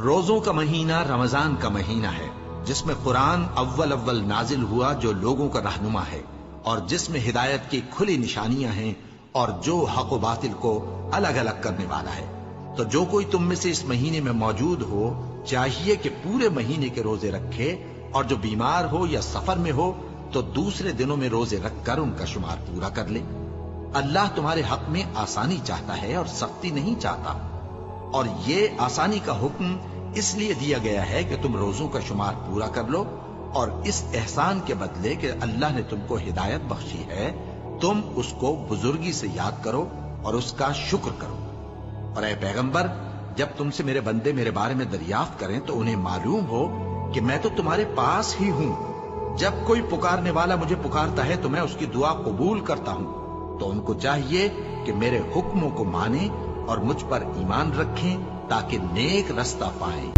روزوں کا مہینہ رمضان کا مہینہ ہے، جس میں قرآن اول نازل ہوا، جو لوگوں کا رہنما ہے اور جس میں ہدایت کی کھلی نشانیاں ہیں اور جو حق و باطل کو الگ الگ کرنے والا ہے۔ تو جو کوئی تم میں سے اس مہینے میں موجود ہو چاہیے کہ پورے مہینے کے روزے رکھے، اور جو بیمار ہو یا سفر میں ہو تو دوسرے دنوں میں روزے رکھ کر ان کا شمار پورا کر لے۔ اللہ تمہارے حق میں آسانی چاہتا ہے اور سختی نہیں چاہتا، اور یہ آسانی کا حکم اس لیے دیا گیا ہے کہ تم روزوں کا شمار پورا کر لو، اور اس احسان کے بدلے کہ اللہ نے تم کو ہدایت بخشی ہے تم اس کو بزرگی سے یاد کرو اور اس کا شکر کرو۔ اور اے پیغمبر، جب تم سے میرے بندے میرے بارے میں دریافت کریں تو انہیں معلوم ہو کہ میں تو تمہارے پاس ہی ہوں۔ جب کوئی پکارنے والا مجھے پکارتا ہے تو میں اس کی دعا قبول کرتا ہوں۔ تو ان کو چاہیے کہ میرے حکموں کو مانیں اور مجھ پر ایمان رکھیں تاکہ نیک رستہ پائیں۔